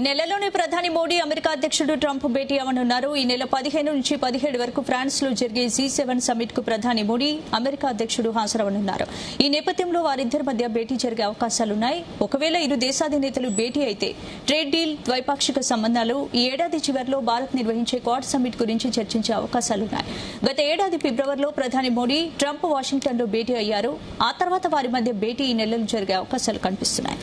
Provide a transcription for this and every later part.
నెలలోనే ప్రధాని మోడీ అమెరికా అధ్యక్షుడు ట్రంప్ భేటీ అవనున్నారు. ఈ నెల 15 నుంచి 17 వరకు ఫ్రాన్స్ లో జరిగే G7 సమ్మిట్ కు ప్రధాని మోడీ అమెరికా అధ్యక్షుడు హాజరవనున్నారు. ఈ నేపథ్యంలో వారిద్దరి మధ్య భేటీ జరిగే అవకాశాలున్నాయి. ఒకవేళ ఇరు దేశాధినేతలు భేటీ అయితే ట్రేడ్ డీల్, ద్వైపాక్షిక సంబంధాలు, ఈ ఏడాది చివరిలో భారత్ నిర్వహించే క్వాడ్ సమ్మిట్ గురించి చర్చించే అవకాశాలున్నాయి. గత ఏడాది ఫిబ్రవరిలో ప్రధాని మోడీ ట్రంప్ వాషింగ్టన్ లో భేటీ అయ్యారు. ఆ తర్వాత వారి మధ్య భేటీ ఈ నెలలో జరిగే అవకాశాలు కనిపిస్తున్నాయి.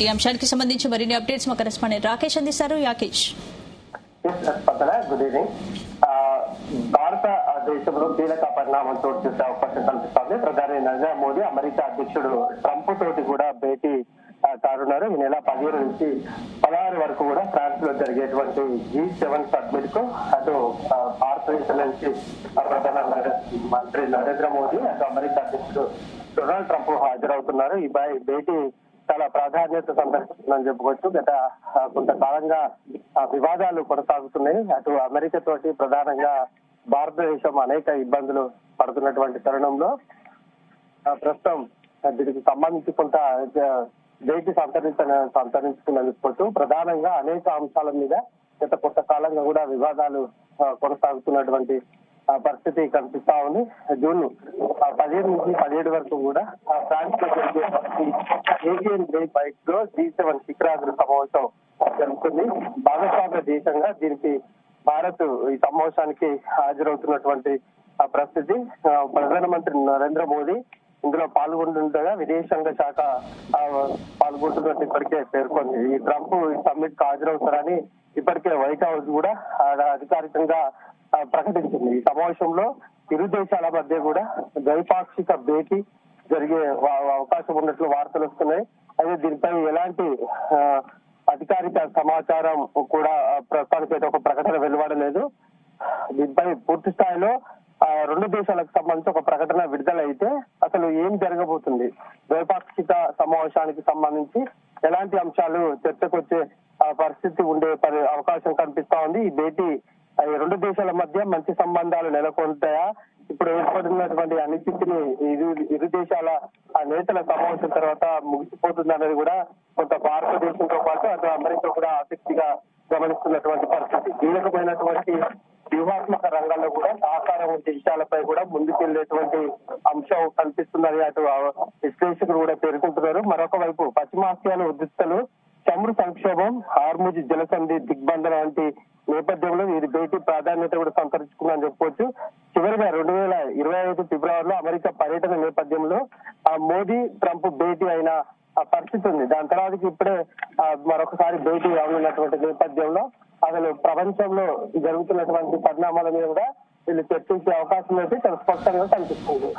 ఈ అంశానికి సంబంధించి మరిన్ని అప్డేట్స్ మా కరెస్పాండెంట్ రాకేష్ అందిస్తారు. Yakesh, good evening. భారత దేశంలో కీలక పరిణామం చోటు చేసే అవకాశం కనిపిస్తోంది. ప్రధాని నరేంద్ర మోదీ అమెరికా అధ్యక్షుడు ట్రంప్ తోటి కూడా భేటీ కానున్నారు. ఈ నెల 15 నుంచి 16 వరకు కూడా ఫ్రాన్స్ లో జరిగేటువంటి G7 సమ్మిట్ కు అటు భారతదేశం నుంచి ప్రధానమంత్రి నరేంద్ర మోదీ, అటు అమెరికా అధ్యక్షుడు డొనాల్డ్ ట్రంప్ హాజరవుతున్నారు. ఈ భేటీ చాలా ప్రాధాన్యత సంతరించుకుందని చెప్పుకోవచ్చు. గత కొంతకాలంగా వివాదాలు కొనసాగుతున్నాయి. అటు అమెరికా తోటి ప్రధానంగా భారతదేశం అనేక ఇబ్బందులు పడుతున్నటువంటి తరుణంలో ప్రస్తుతం దీనికి సంబంధించి కొంత భేటీ సంతరించుకుందని చెప్పుకోవచ్చు. ప్రధానంగా అనేక అంశాల మీద గత కొంతకాలంగా కూడా వివాదాలు కొనసాగుతున్నటువంటి పరిస్థితి కనిపిస్తా ఉంది. జూన్ 15 నుంచి 17 వరకు కూడా ఫ్రాన్స్ లో ఏషియన్ బైక్ లో G7 శిఖరాగ్ర సమావేశం జరుగుతుంది. భాగస్వామ్య దేశంగా దీనికి భారత్ ఈ సమావేశానికి హాజరవుతున్నటువంటి పరిస్థితి. ప్రధానమంత్రి నరేంద్ర మోదీ ఇందులో పాల్గొంటుండగా విదేశాంగ శాఖ పాల్గొంటున్నట్టు ఇప్పటికే పేర్కొంది. ఈ ట్రంప్ ఈ సమ్మిట్ కు హాజరవుతారని ఇప్పటికే వైట్ హౌస్ కూడా అధికారికంగా ప్రకటించింది. ఈ సమావేశంలో ఇరు దేశాల మధ్య కూడా ద్వైపాక్షిక భేటీ జరిగే అవకాశం ఉన్నట్లు వార్తలు వస్తున్నాయి. అయితే దీనిపై ఎలాంటి అధికారిక సమాచారం కూడా ప్రస్తుతానికైతే ఒక ప్రకటన వెలువడలేదు. దీనిపై పూర్తి స్థాయిలో రెండు దేశాలకు సంబంధించి ఒక ప్రకటన విడుదలైతే అసలు ఏం జరగబోతుంది, ద్వైపాక్షిక సమావేశానికి సంబంధించి ఎలాంటి అంశాలు చర్చకు వచ్చే పరిస్థితి ఉండే అవకాశం కనిపిస్తా ఉంది. ఈ భేటీ రెండు దేశాల మధ్య మంచి సంబంధాలు నెలకొంటాయా, ఇప్పుడు ఏర్పడినటువంటి అనిశ్చితిని ఇరు దేశాల నేతల సమావేశం తర్వాత ముగిసిపోతుందనేది కూడా కొంత భారతదేశంతో పాటు అటు అమెరికా కూడా ఆసక్తిగా గమనిస్తున్నటువంటి పరిస్థితి. కీలకమైనటువంటి వ్యూహాత్మక రంగాల్లో కూడా సహకారం వంటి విషయాలపై కూడా ముందుకెళ్లేటువంటి అంశం కనిపిస్తుందని అటు విశ్లేషకులు కూడా పేర్కొంటున్నారు. మరొక వైపు పశ్చిమాసియాలో ఉద్రిక్తలు, చమురు సంక్షోభం, హార్ముజ్ జలసంధి దిగ్బంధన వంటి నేపథ్యంలో ఈ భేటీ ప్రాధాన్యత కూడా సంతరించుకుందని చెప్పుకోవచ్చు. చివరిగా 2025 ఫిబ్రవరిలో అమెరికా పర్యటన నేపథ్యంలో మోదీ ట్రంప్ భేటీ అయిన పరిస్థితి ఉంది. దాని తర్వాత ఇప్పుడే మరొకసారి భేటీ అవనున్నటువంటి నేపథ్యంలో అసలు ప్రపంచంలో జరుగుతున్నటువంటి పరిణామాల మీద కూడా వీళ్ళు చర్చించే అవకాశం అయితే చాలా స్పష్టంగా కనిపిస్తుంది.